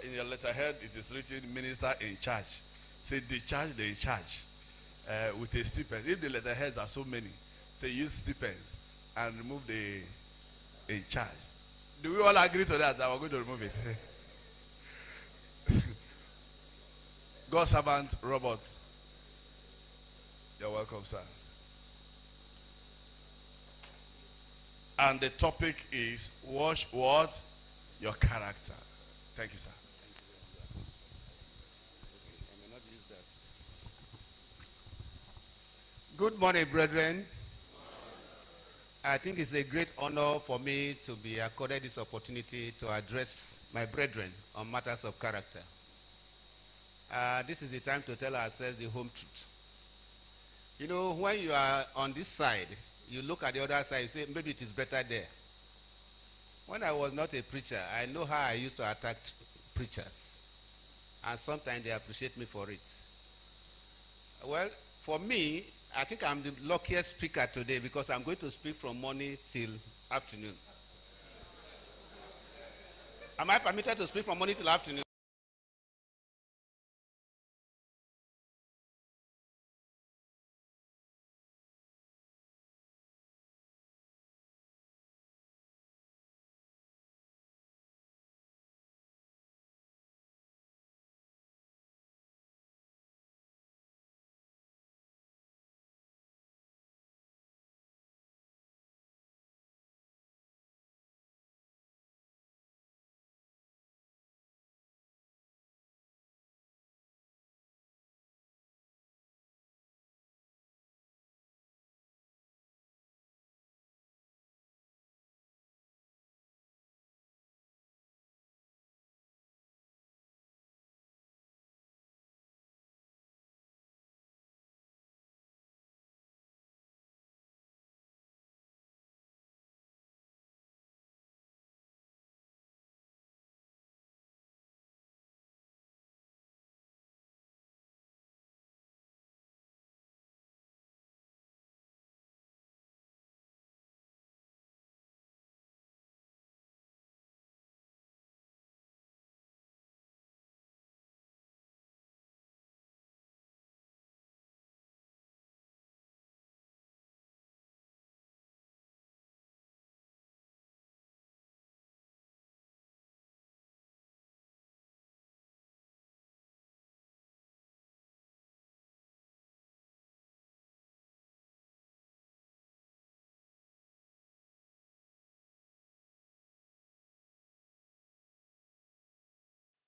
in your letterhead, it is written minister in charge. Say the charge, the in charge. With a stipend. If the letterheads are so many, say use stipends and remove the in charge. Do we all agree to that? That we're going to remove it. God's servant, Robert. You're welcome, sir. And the topic is watch what? Your character. Thank you, sir. Good morning, brethren. I think it's a great honor for me to be accorded this opportunity to address my brethren on matters of character. This is the time to tell ourselves the home truth. You know, when you are on this side, you look at the other side, you say, maybe it is better there. When I was not a preacher, I know how I used to attack preachers. And sometimes they appreciate me for it. Well, for me, I think I'm the luckiest speaker today because I'm going to speak from morning till afternoon. Am I permitted to speak from morning till afternoon?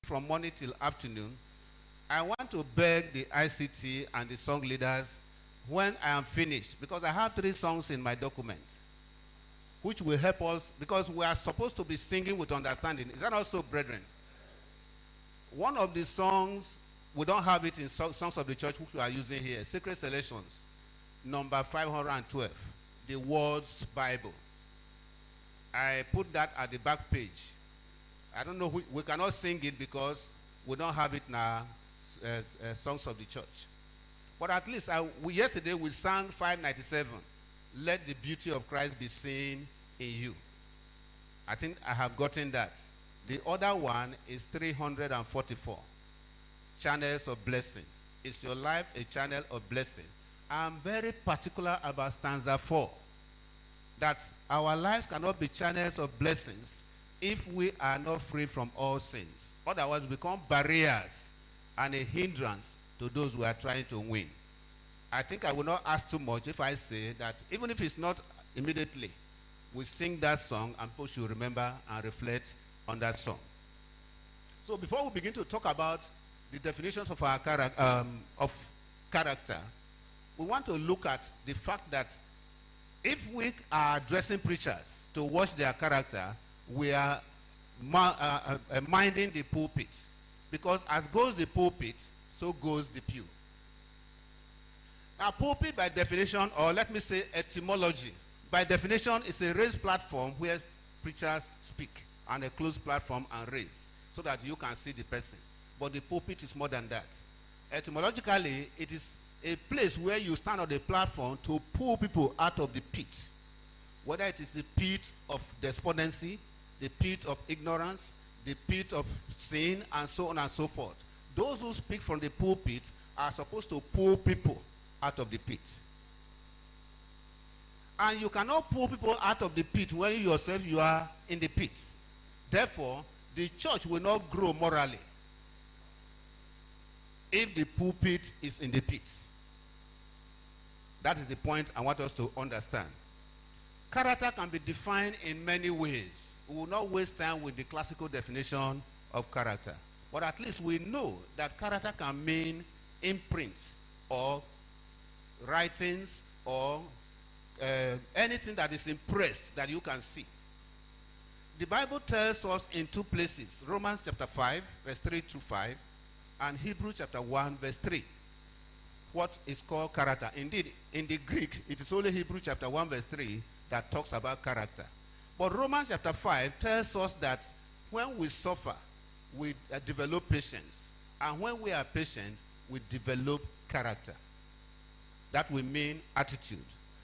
From morning till afternoon, I want to beg the ICT and the song leaders when I am finished, because I have 3 songs in my document, which will help us, because we are supposed to be singing with understanding. Is that also, brethren? One of the songs, we don't have it in Songs of the Church, which we are using here, Sacred Selections, number 512, the Words Bible. I put that at the back page. I don't know, we cannot sing it because we don't have it in our Songs of the Church. But at least, yesterday we sang 597, Let the Beauty of Christ Be Seen in You. I think I have gotten that. The other one is 344, Channels of Blessing. Is your life a channel of blessing? I'm very particular about stanza 4, that our lives cannot be channels of blessings if we are not free from all sins. Otherwise, we become barriers and a hindrance to those who are trying to win. I think I will not ask too much if I say that even if it's not immediately, we sing that song and people should remember and reflect on that song. So before we begin to talk about the definitions of our character, we want to look at the fact that if we are addressing preachers to watch their character, we are minding the pulpit, because as goes the pulpit, so goes the pew. Now, pulpit by definition, or let me say etymology, by definition is a raised platform where preachers speak, and a closed platform and raised, so that you can see the person. But the pulpit is more than that. Etymologically, it is a place where you stand on the platform to pull people out of the pit, whether it is the pit of despondency, the pit of ignorance, the pit of sin, and so on and so forth. Those who speak from the pulpit are supposed to pull people out of the pit. And you cannot pull people out of the pit when you yourself you are in the pit. Therefore, the church will not grow morally if the pulpit is in the pit. That is the point I want us to understand. Character can be defined in many ways. We will not waste time with the classical definition of character. But at least we know that character can mean imprints or writings or anything that is impressed that you can see. The Bible tells us in two places, Romans chapter 5, verse 3 to 5, and Hebrews chapter 1, verse 3, what is called character. Indeed, in the Greek, it is only Hebrews chapter 1, verse 3 that talks about character. But Romans chapter 5 tells us that when we suffer, we develop patience. And when we are patient, we develop character. That will mean attitude.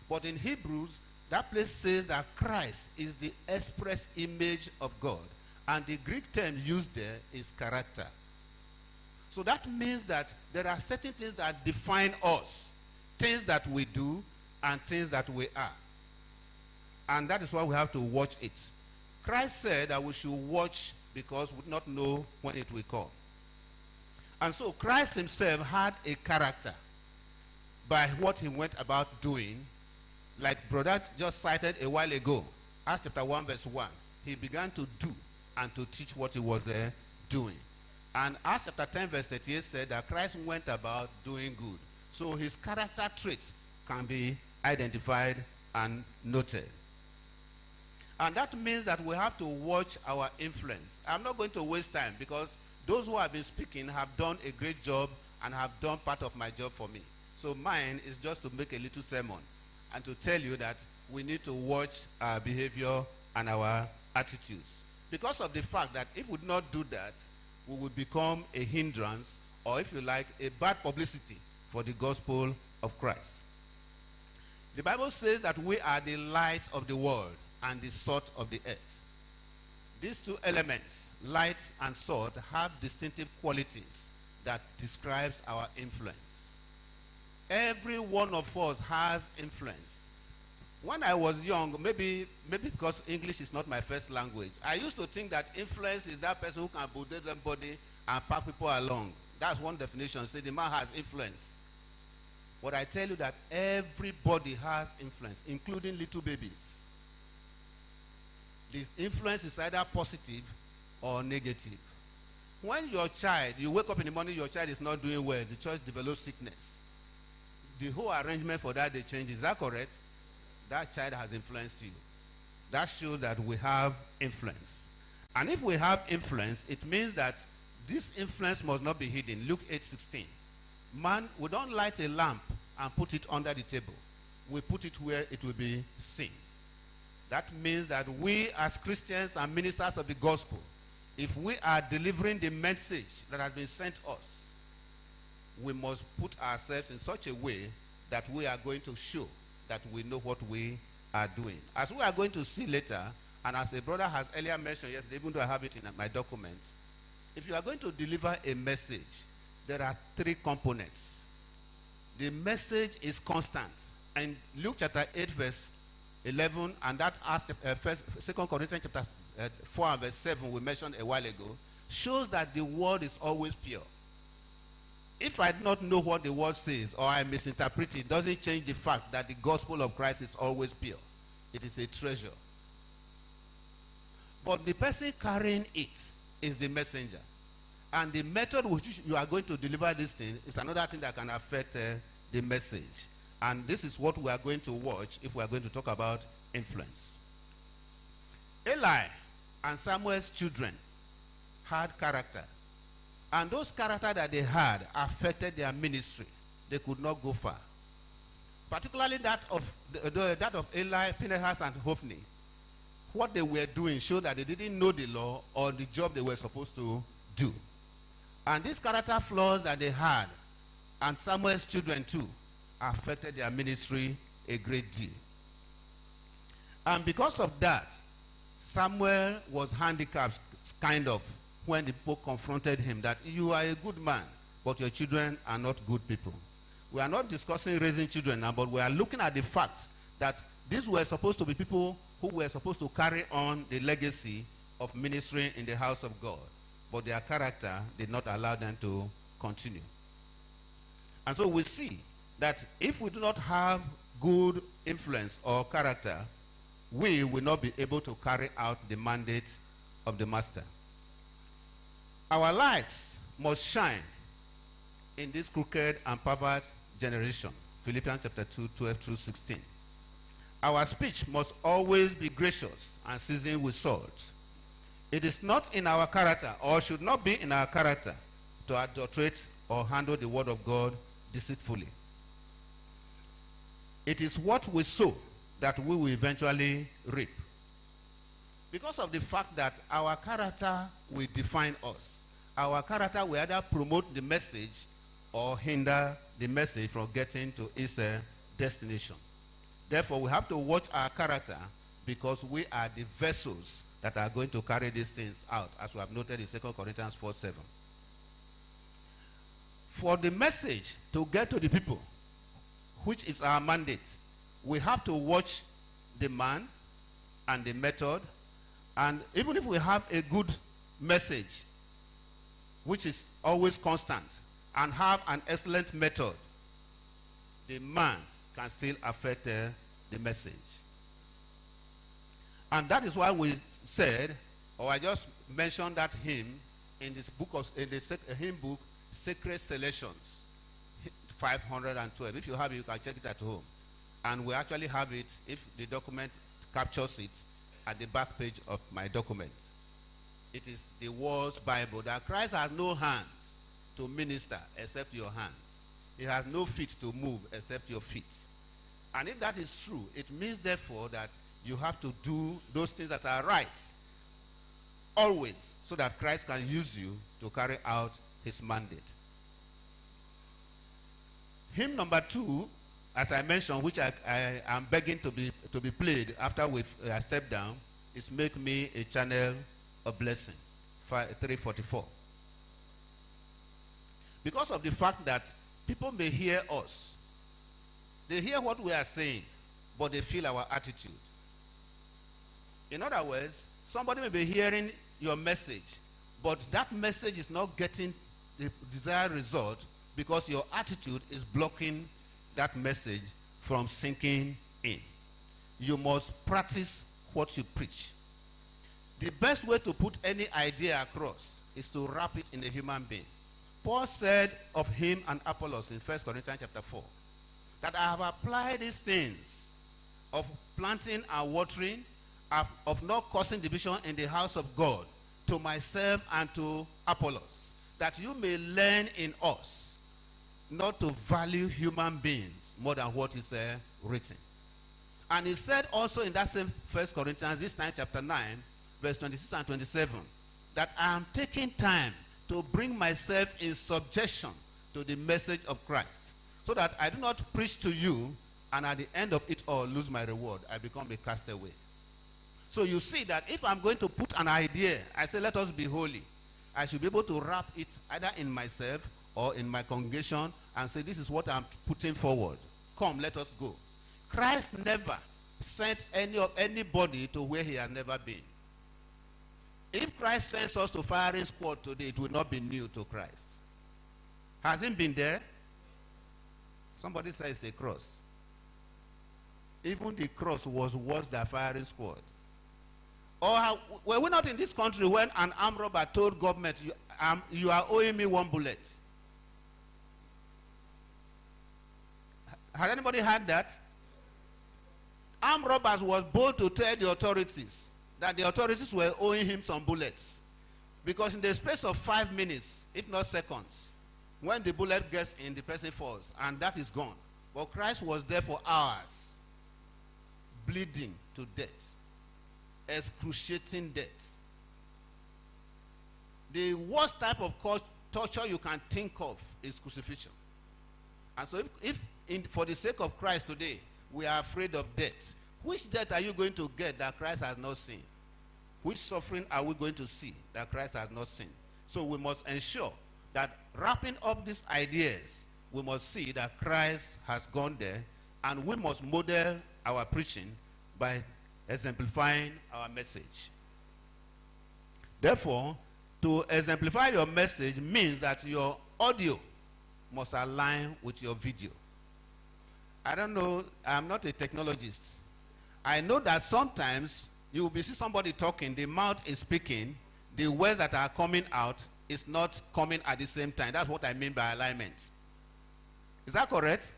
But in Hebrews, that place says that Christ is the express image of God. And the Greek term used there is character. So that means that there are certain things that define us. Things that we do and things that we are. And that is why we have to watch it. Christ said that we should watch because we do not know when it will come. And so Christ himself had a character by what he went about doing. Like Brother just cited a while ago, Acts chapter 1 verse 1. He began to do and to teach what he was doing. And Acts chapter 10 verse 38 said that Christ went about doing good. So his character traits can be identified and noted. And that means that we have to watch our influence. I'm not going to waste time because those who have been speaking have done a great job and have done part of my job for me. So mine is just to make a little sermon and to tell you that we need to watch our behavior and our attitudes. Because of the fact that if we do not do that, we will become a hindrance, or if you like, a bad publicity for the gospel of Christ. The Bible says that we are the light of the world and the salt of the earth. These two elements, light and salt, have distinctive qualities that describes our influence. Every one of us has influence. When I was young, maybe because English is not my first language, I used to think that influence is that person who can bulldoze somebody and pack people along. That's one definition. Say the man has influence. But I tell you that everybody has influence, including little babies. This influence is either positive or negative. When your child, you wake up in the morning, your child is not doing well, the child develops sickness. The whole arrangement for that, they change. Is that correct? That child has influenced you. That shows that we have influence. And if we have influence, it means that this influence must not be hidden. Luke 8:16. Man, we don't light a lamp and put it under the table. We put it where it will be seen. That means that we as Christians and ministers of the gospel, if we are delivering the message that has been sent us, we must put ourselves in such a way that we are going to show that we know what we are doing. As we are going to see later, and as a brother has earlier mentioned yesterday, even though I have it in my document, if you are going to deliver a message, there are three components. The message is constant. And Luke chapter 8 verse 11, and that 2 Corinthians chapter 4 and verse 7 we mentioned a while ago, shows that the word is always pure. If I do not know what the word says or I misinterpret it, doesn't change the fact that the gospel of Christ is always pure. It is a treasure. But the person carrying it is the messenger. And the method which you are going to deliver this thing is another thing that can affect the message. And this is what we are going to watch if we are going to talk about influence. Eli and Samuel's children had character. And those characters that they had affected their ministry. They could not go far. Particularly that of Eli, Phinehas, and Hophni. What they were doing showed that they didn't know the law or the job they were supposed to do. And these character flaws that they had, and Samuel's children too, affected their ministry a great deal. And because of that, Samuel was handicapped. kind of when the people confronted him that you are a good man, but your children are not good people. We are not discussing raising children now, but we are looking at the fact that these were supposed to be people who were supposed to carry on the legacy of ministering in the house of God, but their character did not allow them to continue. And so we see that if we do not have good influence or character, we will not be able to carry out the mandate of the master. Our lights must shine in this crooked and perverse generation. Philippians chapter 2, 12 through 16. Our speech must always be gracious and seasoned with salt. It is not in our character, or should not be in our character, to adulterate or handle the word of God deceitfully. It is what we sow that we will eventually reap. Because of the fact that our character will define us. Our character will either promote the message or hinder the message from getting to its destination. Therefore, we have to watch our character, because we are the vessels that are going to carry these things out, as we have noted in 2 Corinthians 4:7. For the message to get to the people, which is our mandate, we have to watch the man and the method. And even if we have a good message, which is always constant, and have an excellent method, the man can still affect the message. And that is why we said, or I just mentioned that hymn in this book of, in the hymn book, Sacred Selections, 512. If you have it, you can check it at home. And we actually have it, if the document captures it, at the back page of my document. It is the World's Bible, that Christ has no hands to minister except your hands. He has no feet to move except your feet. And if that is true, it means therefore that you have to do those things that are right always, so that Christ can use you to carry out his mandate. Hymn number 2, as I mentioned, which I am begging to be played after we step down, is Make Me a Channel of Blessing, 344. Because of the fact that people may hear us, they hear what we are saying, but they feel our attitude. In other words, somebody may be hearing your message, but that message is not getting the desired result because your attitude is blocking that message from sinking in. You must practice what you preach. The best way to put any idea across is to wrap it in a human being. Paul said of him and Apollos in 1 Corinthians chapter 4, that I have applied these things of planting and watering, of not causing division in the house of God, to myself and to Apollos, that you may learn in us not to value human beings more than what is written. And he said also in that same 1 Corinthians, this time chapter 9, verse 26 and 27, that I am taking time to bring myself in subjection to the message of Christ, so that I do not preach to you and at the end of it all lose my reward. I become a castaway. So you see that if I'm going to put an idea, I say let us be holy, I should be able to wrap it either in myself or in my congregation and say this is what I'm putting forward. Come, let us go. Christ never sent anybody to where he has never been. If Christ sends us to firing squad today, it will not be new to Christ. Has he been there? Somebody says a cross. Even the cross was worse than firing squad. Or were we not in this country when an armed robber told government, you are owing me 1 bullet? Has anybody heard that? Armed robbers was bold to tell the authorities that the authorities were owing him some bullets. Because in the space of 5 minutes, if not seconds, when the bullet gets in, the person falls, and that is gone. But Christ was there for hours, bleeding to death, excruciating death. The worst type of torture you can think of is crucifixion. And so for the sake of Christ today, we are afraid of death, which death are you going to get that Christ has not seen? which suffering are we going to see that Christ has not seen? So we must ensure that wrapping up these ideas, we must see that Christ has gone there, and we must model our preaching by exemplifying our message. Therefore, to exemplify your message means that your audio must align with your video. I don't know, I'm not a technologist. I know that sometimes you will see somebody talking, the mouth is speaking, the words that are coming out is not coming at the same time. That's what I mean by alignment. Is that correct?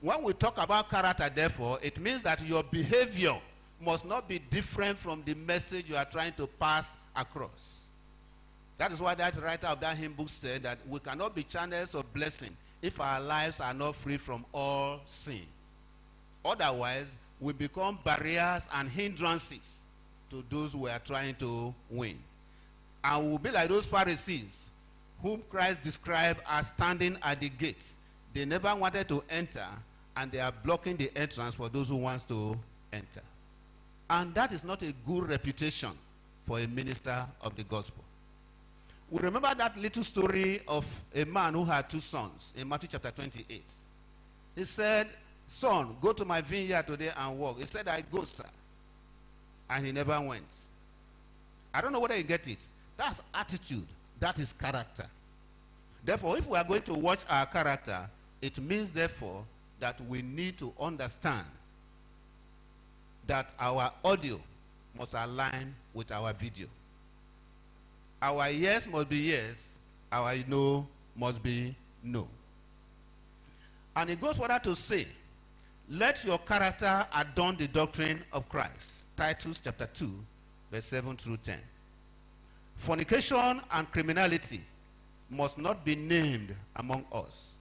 When we talk about character, therefore, it means that your behavior must not be different from the message you are trying to pass across. That is why that writer of that hymn book said that we cannot be channels of blessing if our lives are not free from all sin. Otherwise, we become barriers and hindrances to those we are trying to win. And we'll be like those Pharisees whom Christ described as standing at the gate. They never wanted to enter, and they are blocking the entrance for those who want to enter. And that is not a good reputation for a minister of the gospel. We remember that little story of a man who had 2 sons in Matthew chapter 28. He said, son, go to my vineyard today and work. He said, I go, sir. And he never went. I don't know whether you get it. That's attitude. That is character. Therefore, if we are going to watch our character, it means, therefore, that we need to understand that our audio must align with our video. Our yes must be yes, our no must be no. And it goes further to say, let your character adorn the doctrine of Christ. Titus chapter 2, verse 7 through 10. Fornication and criminality must not be named among us.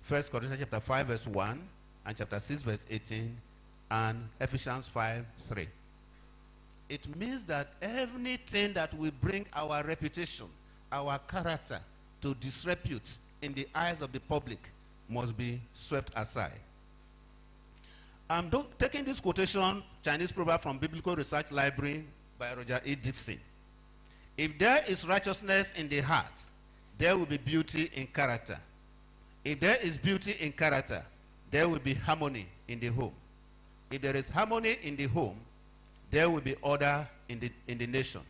1 Corinthians chapter 5, verse 1, and chapter 6, verse 18, and Ephesians 5, 3. It means that anything that will bring our reputation, our character to disrepute in the eyes of the public must be swept aside. I'm taking this quotation, Chinese proverb from Biblical Research Library by Roger E. Dixon. If there is righteousness in the heart, there will be beauty in character. If there is beauty in character, there will be harmony in the home. If there is harmony in the home, there will be order in the nation.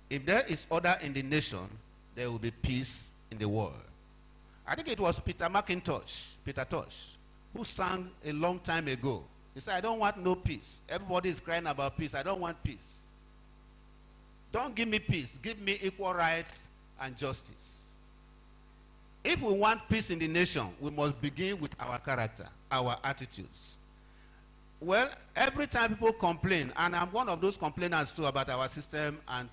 If there is order in the nation, there will be peace in the world. I think it was Peter Tosh, who sang a long time ago. He said, I don't want no peace. Everybody is crying about peace. I don't want peace. Don't give me peace. Give me equal rights and justice. If we want peace in the nation, we must begin with our character, our attitudes. Well, every time people complain, and I'm one of those complainers too about our system and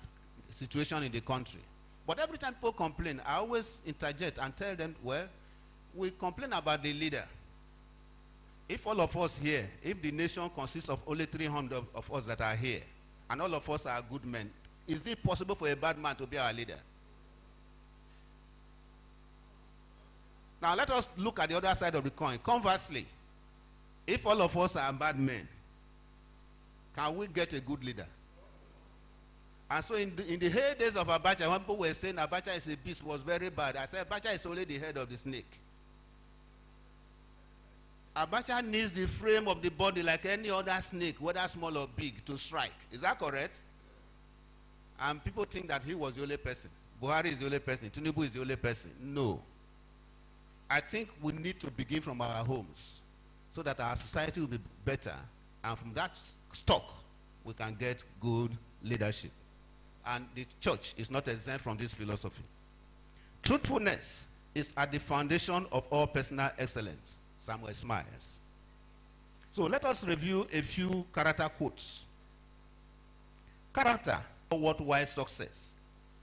situation in the country. But every time people complain, I always interject and tell them, well, we complain about the leader. If all of us here, if the nation consists of only 300 of us that are here, and all of us are good men, is it possible for a bad man to be our leader? Now let us look at the other side of the coin. Conversely, if all of us are bad men, can we get a good leader? And so in the heydays of Abacha, when people were saying Abacha is a beast, was very bad, I said Abacha is only the head of the snake. Abacha needs the frame of the body like any other snake, whether small or big, to strike. Is that correct? And people think that he was the only person. Buhari is the only person. Tinubu is the only person. No. I think we need to begin from our homes so that our society will be better. And from that stock, we can get good leadership. And the church is not exempt from this philosophy. Truthfulness is at the foundation of all personal excellence. Samuel Smiles. So let us review a few character quotes. Character for worthwhile success.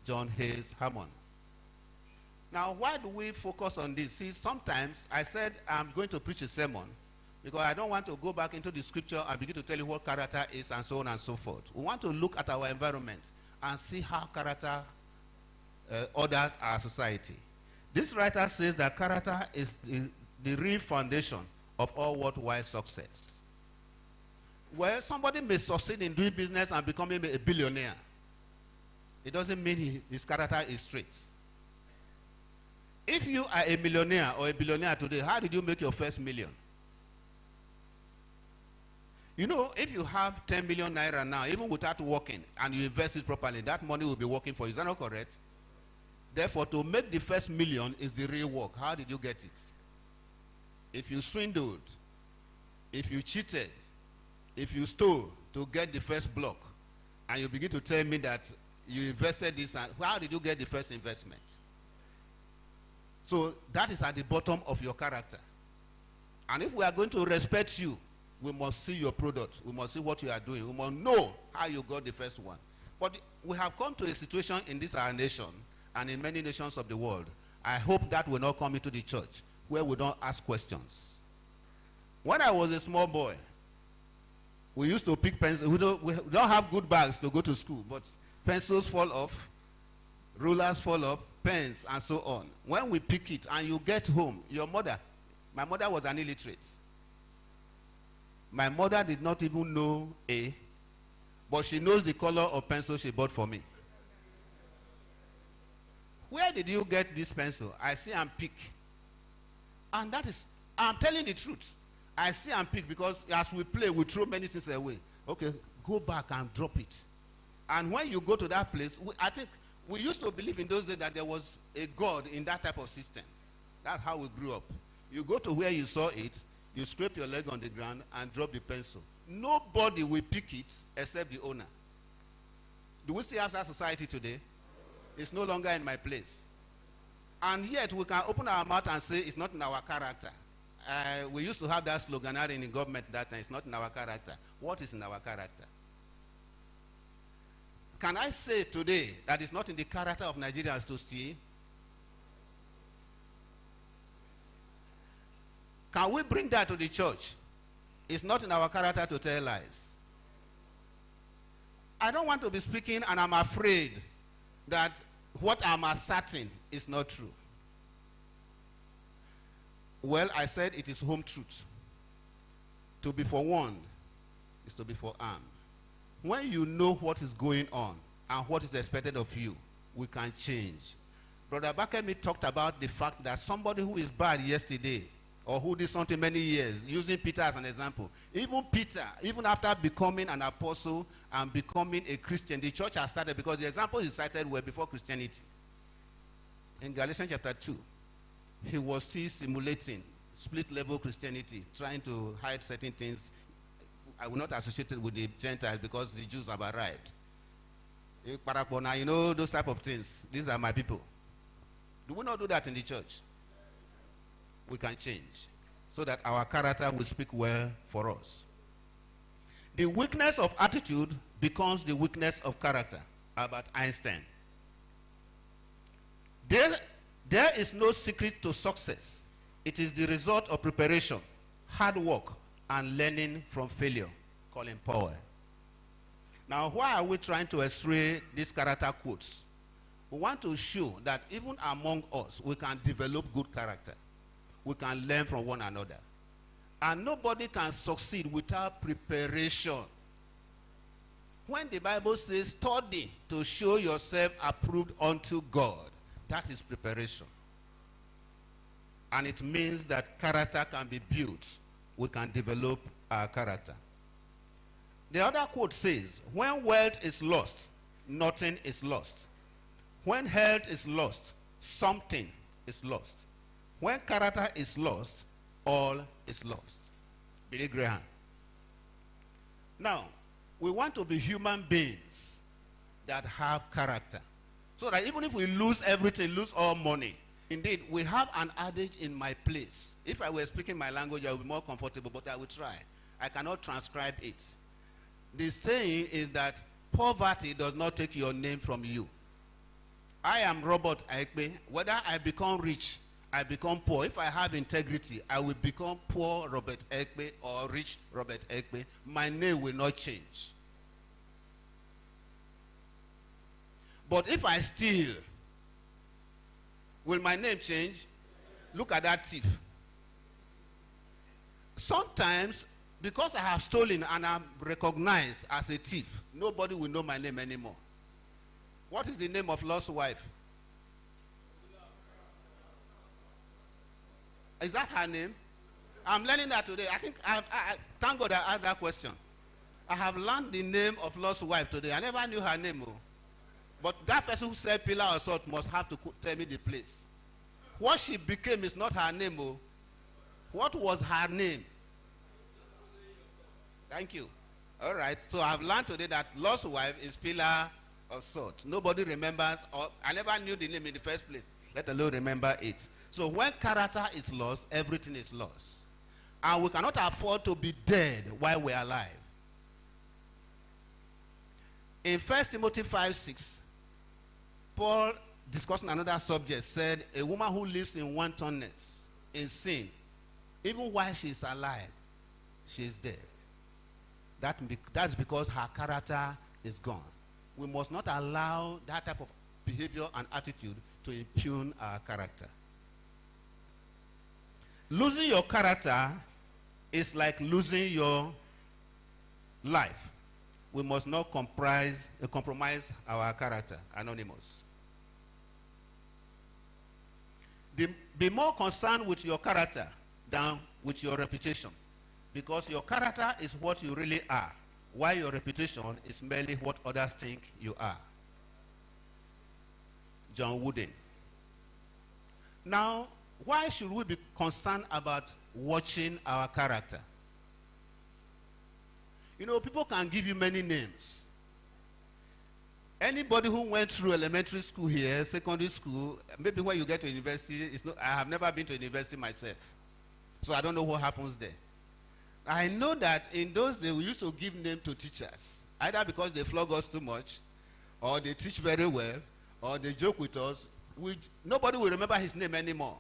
John Hayes Hammond. Now, why do we focus on this? See, sometimes I said I'm going to preach a sermon because I don't want to go back into the scripture and begin to tell you what character is and so on and so forth. We want to look at our environment and see how character orders our society. This writer says that character is the real foundation of all worthwhile success. Well, somebody may succeed in doing business and becoming a billionaire, it doesn't mean his character is straight. If you are a millionaire or a billionaire today, how did you make your first million? You know, if you have 10 million naira now, even without working, and you invest it properly, that money will be working for you. Is that not correct? Therefore, to make the first million is the real work. How did you get it? If you swindled, if you cheated, if you stole to get the first block, and you begin to tell me that you invested this, and how did you get the first investment? So that is at the bottom of your character. And if we are going to respect you, we must see your product. We must see what you are doing. We must know how you got the first one. But we have come to a situation in this our nation and in many nations of the world. I hope that will not come into the church where we don't ask questions. When I was a small boy, we used to pick pencils. We don't have good bags to go to school, but pencils fall off, rulers fall off, pens, and so on. When we pick it and you get home, your mother, my mother was an illiterate. My mother did not even know A, but she knows the color of pencil she bought for me. Where did you get this pencil? I see and pick. And that is, I'm telling the truth. I see and pick because as we play, we throw many things away. Okay, go back and drop it. And when you go to that place, I think we used to believe in those days that there was a God in that type of system. That's how we grew up. You go to where you saw it, you scrape your leg on the ground and drop the pencil. Nobody will pick it except the owner. Do we still have that society today? It's no longer in my place. And yet we can open our mouth and say it's not in our character. We used to have that slogan in the government that time, it's not in our character. What is in our character? Can I say today that it's not in the character of Nigerians to steal? Can we bring that to the church? It's not in our character to tell lies. I don't want to be speaking and I'm afraid that what I'm asserting is not true. Well, I said it is home truth. To be forewarned is to be forearmed. When you know what is going on and what is expected of you, we can change. Brother Bakemi talked about the fact that somebody who is bad yesterday or who did something many years, using Peter as an example. Even Peter, even after becoming an apostle and becoming a Christian, the church has started because the examples he cited were before Christianity. In Galatians chapter 2, he was still simulating split-level Christianity, trying to hide certain things. I will not associate it with the Gentiles because the Jews have arrived. You know, those type of things. These are my people. Do we not do that in the church? We can change so that our character will speak well for us. The weakness of attitude becomes the weakness of character. Albert Einstein. There is no secret to success. It is the result of preparation, hard work, and learning from failure. Colin Powell. Now, why are we trying to x-ray these character quotes? We want to show that even among us, we can develop good character. We can learn from one another. And nobody can succeed without preparation. When the Bible says, study to show yourself approved unto God, that is preparation. And it means that character can be built. We can develop our character. The other quote says, when wealth is lost, nothing is lost. When health is lost, something is lost. When character is lost, all is lost. Billy Graham. Now, we want to be human beings that have character. So that even if we lose everything, lose all money, indeed, we have an adage in my place. If I were speaking my language, I would be more comfortable, but I will try. I cannot transcribe it. The saying is that poverty does not take your name from you. I am Robert Ekpe. Whether I become rich, I become poor. If I have integrity, I will become poor Robert Ekpe or rich Robert Ekpe. My name will not change. But if I steal, will my name change? Look at that thief. Sometimes, because I have stolen and I'm recognized as a thief, nobody will know my name anymore. What is the name of Lot's wife? Is that her name? I'm learning that today. I think thank God I asked that question. I have learned the name of Lot's wife today. I never knew her name. Oh. But that person who said pillar of salt must have to tell me the place. What she became is not her name. Oh. What was her name? Thank you. All right. So I've learned today that Lot's wife is pillar of salt. Nobody remembers, or I never knew the name in the first place, let alone remember it. So when character is lost, everything is lost. And we cannot afford to be dead while we're alive. In 1 Timothy 5:6, Paul, discussing another subject, said, a woman who lives in wantonness, in sin, even while she is alive, she is dead. That's because her character is gone. We must not allow that type of behavior and attitude to impugn our character. Losing your character is like losing your life. We must not compromise our character. Anonymous. Be more concerned with your character than with your reputation, because your character is what you really are, while your reputation is merely what others think you are. John Wooden. Now, why should we be concerned about watching our character? You know, people can give you many names. Anybody who went through elementary school here, secondary school, maybe when you get to university, I have never been to university myself, so I don't know what happens there. I know that in those days we used to give names to teachers, either because they flog us too much, or they teach very well, or they joke with us. Nobody will remember his name anymore.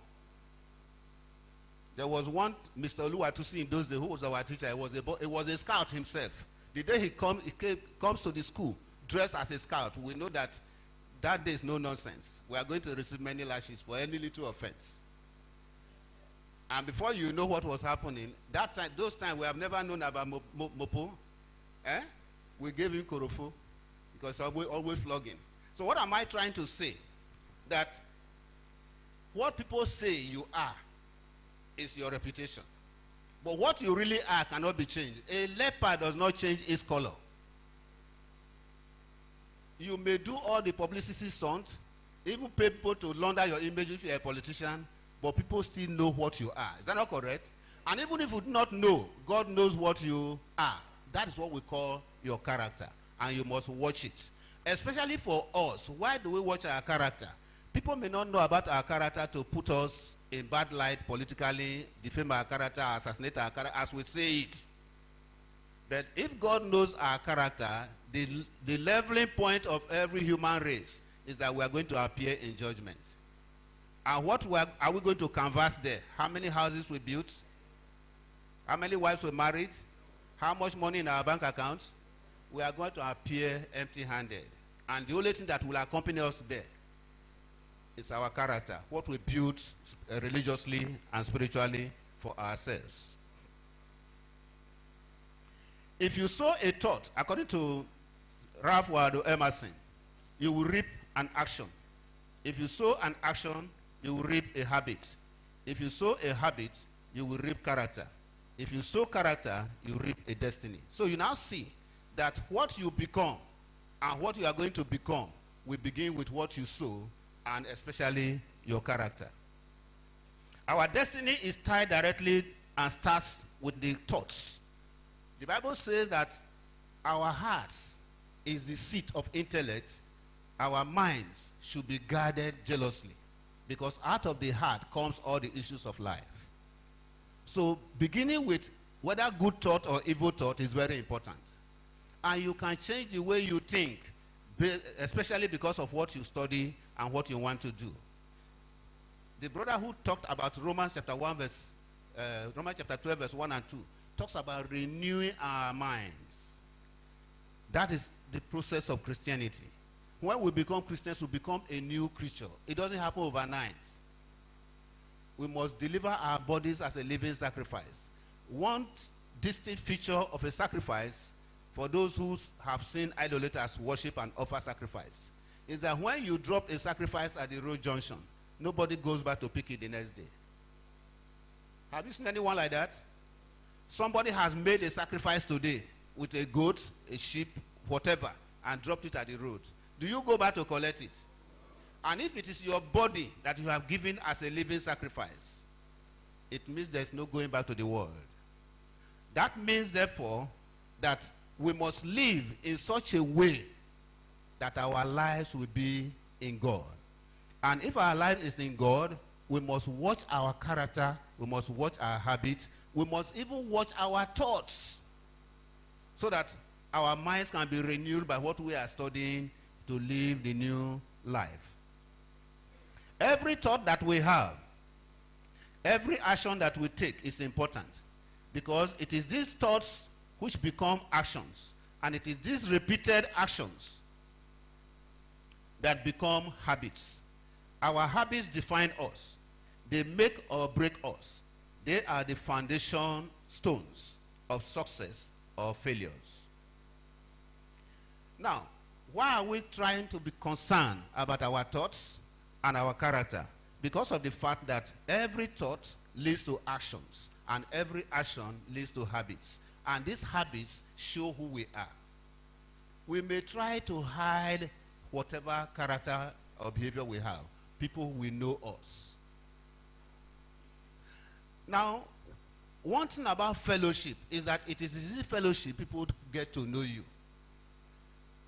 There was one Mr. Oluwatusi in those days who was our teacher. He was a scout himself. The day he comes to the school dressed as a scout, we know that that day is no nonsense. We are going to receive many lashes for any little offense. And before you know what was happening, those times we have never known about Mopo. We gave him Korofo because we always flogging. So what am I trying to say? That what people say you are is your reputation. But what you really are cannot be changed. A leopard does not change its color. You may do all the publicity stunt, even pay people to launder your image if you're a politician, but people still know what you are. Is that not correct? And even if you do not know, God knows what you are. That is what we call your character. And you must watch it. Especially for us. Why do we watch our character? People may not know about our character to put us in bad light politically, defame our character, assassinate our character, as we say it. But if God knows our character, the leveling point of every human race is that we are going to appear in judgment. And what are we going to canvass there? How many houses we built? How many wives we married? How much money in our bank accounts? We are going to appear empty-handed. And the only thing that will accompany us there is our character, what we build religiously and spiritually for ourselves. If you sow a thought, according to Ralph Waldo Emerson, you will reap an action. If you sow an action, you will reap a habit. If you sow a habit, you will reap character. If you sow character, you reap a destiny. So you now see that what you become and what you are going to become will begin with what you sow, and especially your character. Our destiny is tied directly and starts with the thoughts. The Bible says that our hearts is the seat of intellect. Our minds should be guarded jealously, because out of the heart comes all the issues of life. So beginning with whether good thought or evil thought is very important. And you can change the way you think, especially because of what you study and what you want to do. The brother who talked about Romans chapter 12 verse 1 and 2 talks about renewing our minds. That is the process of Christianity. When we become Christians, we become a new creature. It doesn't happen overnight. We must deliver our bodies as a living sacrifice. One distinct feature of a sacrifice, for those who have seen idolaters worship and offer sacrifice, is that when you drop a sacrifice at the road junction, nobody goes back to pick it the next day. Have you seen anyone like that? Somebody has made a sacrifice today with a goat, a sheep, whatever, and dropped it at the road. Do you go back to collect it? And if it is your body that you have given as a living sacrifice, it means there's no going back to the world. That means, therefore, that we must live in such a way that our lives will be in God. And if our life is in God, we must watch our character, we must watch our habits, we must even watch our thoughts, so that our minds can be renewed by what we are studying to live the new life. Every thought that we have, every action that we take is important, because it is these thoughts which become actions, and it is these repeated actions that become habits. Our habits define us. They make or break us. They are the foundation stones of success or failures. Now, why are we trying to be concerned about our thoughts and our character? Because of the fact that every thought leads to actions, and every action leads to habits. And these habits show who we are. We may try to hide whatever character or behavior we have. People will know us. Now, one thing about fellowship is that it is easy fellowship, people get to know you.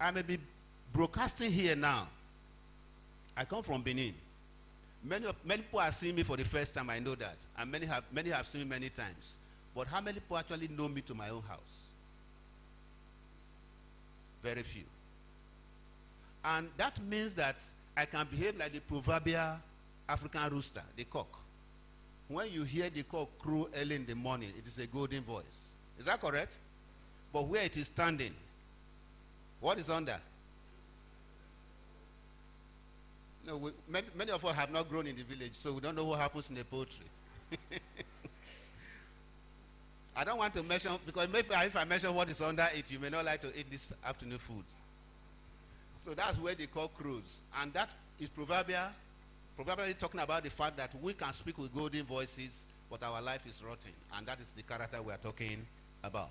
I may be broadcasting here now. I come from Benin. Many people are seeing me for the first time, I know that. And many have seen me many times. But how many people actually know me to my own house? Very few. And that means that I can behave like the proverbial African rooster, the cock. When you hear the cock crow early in the morning, it is a golden voice. Is that correct? But where it is standing, what is under? No, many of us have not grown in the village, so we don't know what happens in the poultry. I don't want to mention, because if I mention what is under it, you may not like to eat this afternoon food. So that's where the cock crows. And that is probably talking about the fact that we can speak with golden voices, but our life is rotten. And that is the character we are talking about.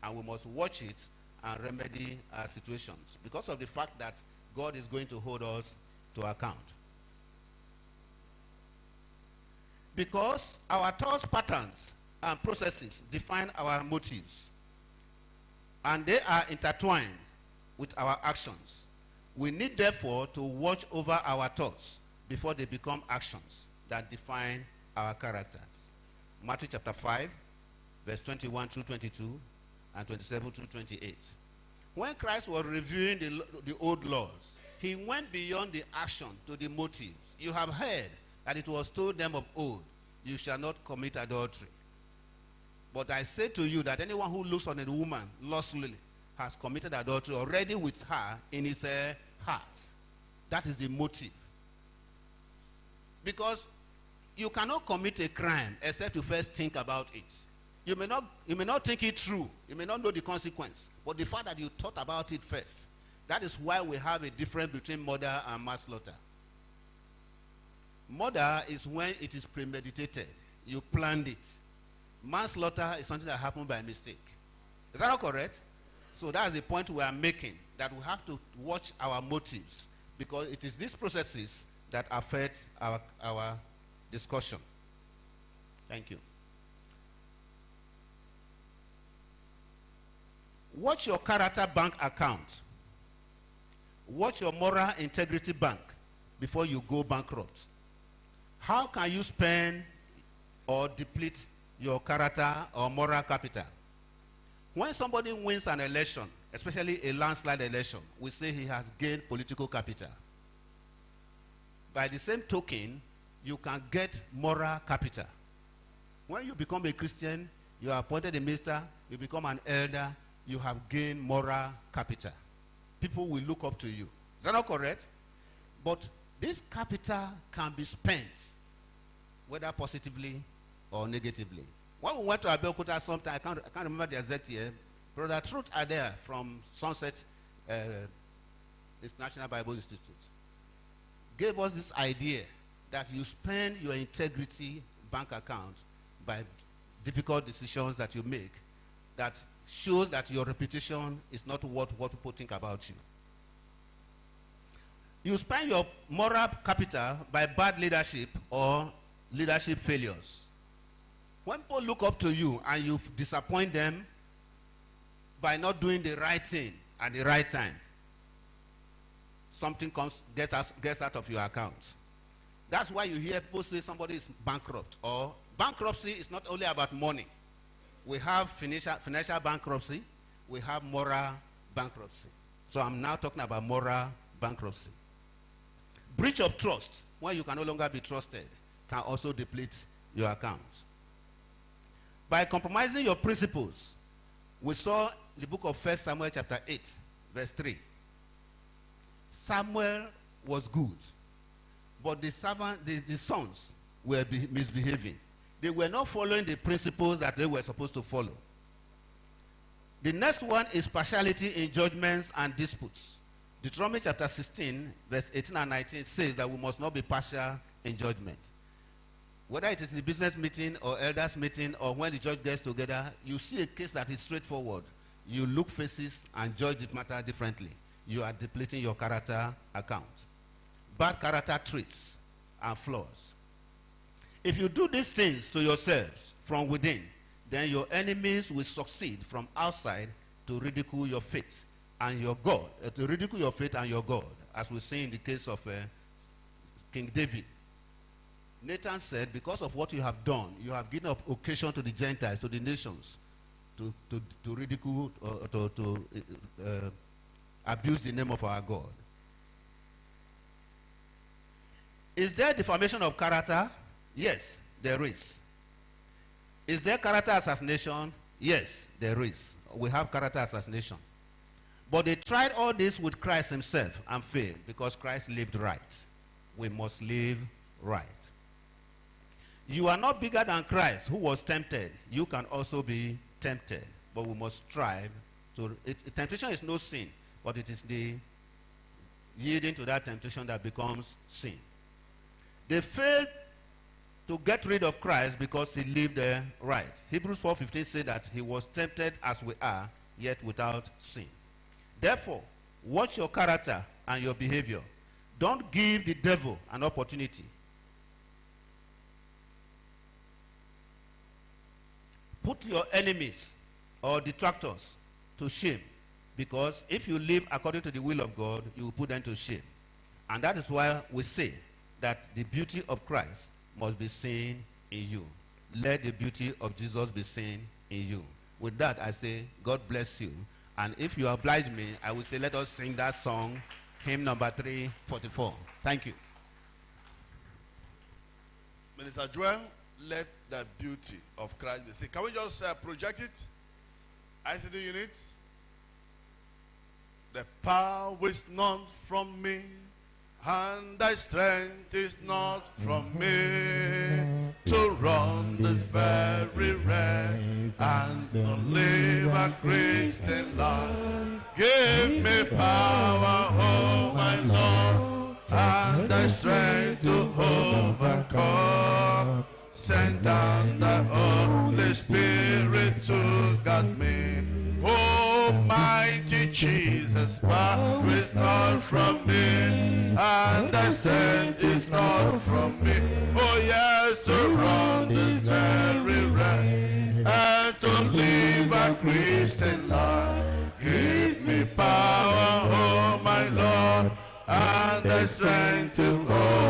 And we must watch it and remedy our situations, because of the fact that God is going to hold us to account. Because our thought patterns and processes define our motives, and they are intertwined with our actions. We need, therefore, to watch over our thoughts before they become actions that define our characters. Matthew chapter 5, verse 21 through 22, and 27 through 28. When Christ was reviewing the old laws, he went beyond the action to the motives. You have heard that it was told them of old, you shall not commit adultery. But I say to you that anyone who looks on a woman lustfully has committed adultery already with her in his heart. That is the motive. Because you cannot commit a crime except you first think about it. You may not think it through. You may not know the consequence. But the fact that you thought about it first, that is why we have a difference between murder and manslaughter. Murder is when it is premeditated. You planned it. Manslaughter is something that happened by mistake. Is that not correct? So that's the point we are making, that we have to watch our motives, because it is these processes that affect our discussion. Thank you. Watch your character bank account. Watch your moral integrity bank before you go bankrupt. How can you spend or deplete your character or moral capital? When somebody wins an election, especially a landslide election, we say he has gained political capital. By the same token, you can get moral capital. When you become a Christian, you are appointed a minister, you become an elder, you have gained moral capital. People will look up to you. Is that not correct? But this capital can be spent, whether positively or negatively. When we went to Abeokuta sometime, I can't remember the exact year, Brother Truth are there from Sunset its National Bible Institute, gave us this idea that you spend your integrity bank account by difficult decisions that you make that shows that your reputation is not what people think about you. You spend your moral capital by bad leadership or leadership failures. When people look up to you and you disappoint them by not doing the right thing at the right time, something gets out of your account. That's why you hear people say somebody is bankrupt. Or bankruptcy is not only about money. We have financial bankruptcy. We have moral bankruptcy. So I'm now talking about moral bankruptcy. Breach of trust, when you can no longer be trusted, can also deplete your account. By compromising your principles, we saw the book of 1 Samuel chapter 8, verse 3. Samuel was good, but the sons were misbehaving. They were not following the principles that they were supposed to follow. The next one is partiality in judgments and disputes. Deuteronomy chapter 16, verse 18 and 19 says that we must not be partial in judgment. Whether it is in the business meeting or elders meeting or when the judge gets together, you see a case that is straightforward. You look faces and judge the matter differently. You are depleting your character account. Bad character traits and flaws. If you do these things to yourselves from within, then your enemies will succeed from outside to ridicule your faith and your God, to ridicule your faith and your God, as we see in the case of King David. Nathan said, because of what you have done, you have given occasion to the Gentiles, to the nations, to ridicule, to abuse the name of our God. Is there defamation of character? Yes, there is. Is there character assassination? Yes, there is. We have character assassination. But they tried all this with Christ himself and failed because Christ lived right. We must live right. You are not bigger than Christ who was tempted. You can also be tempted, but we must strive to. Temptation is no sin, but it is the yielding to that temptation that becomes sin. They failed to get rid of Christ because he lived right. Hebrews 4:15 says that he was tempted as we are, yet without sin. Therefore, watch your character and your behavior. Don't give the devil an opportunity. Put your enemies or detractors to shame, because if you live according to the will of God, you will put them to shame. And that is why we say that the beauty of Christ must be seen in you. Let the beauty of Jesus be seen in you. With that, I say, God bless you. And if you oblige me, I will say, let us sing that song, hymn number 344. Thank you. Minister Joel, let the beauty of Christ be seen. Can we just project it? ICD unit. The power is not from me, and thy strength is not from me, to run this very race and to live a Christian life. Give me power, oh my Lord, and thy strength to overcome. Send down the Holy Spirit to guide me. Almighty Jesus, power is not from me, and thy strength is not from me. Oh yes, to run this very race and to live a Christian life. Give me power, oh my Lord, and the strength to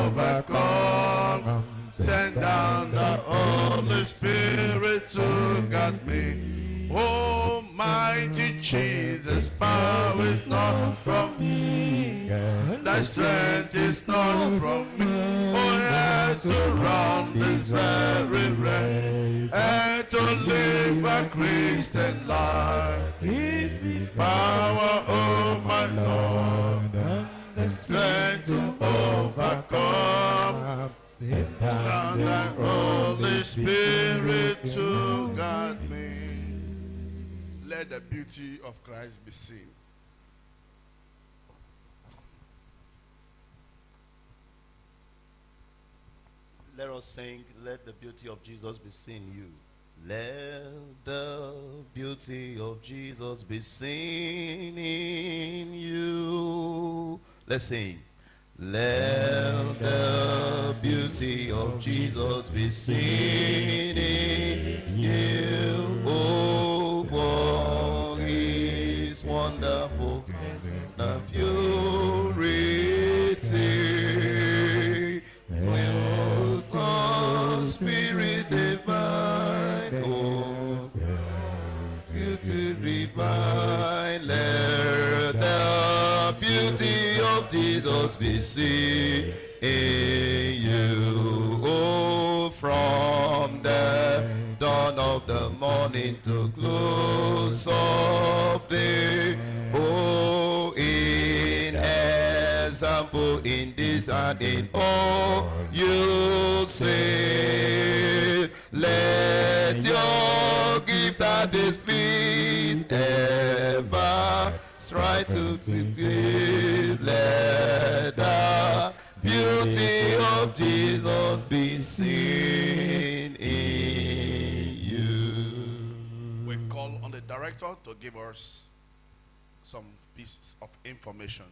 overcome. Send down the Holy Spirit to guide me. Almighty Jesus, power is not from me, thy strength is not from me. Oh yes, to run this very race and to live a Christian life. Give me power, oh my Lord, and the strength to overcome. Send down the Holy Spirit to guide me. Let the beauty of Christ be seen. let us sing, Let the Beauty of Jesus Be Seen in You. Let the beauty of Jesus be seen in you. Let's sing. Let the beauty of Jesus be seen in you. Oh, for His wonderful presence and purity. With the Spirit divine, oh, beauty divine, let the beauty of Jesus be seen in you. Oh, from the dawn of the morning to close of day, oh, in example, in this and in all you say, let your gift that is sweet ever strive to be. Let the beauty of Jesus be seen in you. We call on the director to give us some pieces of information.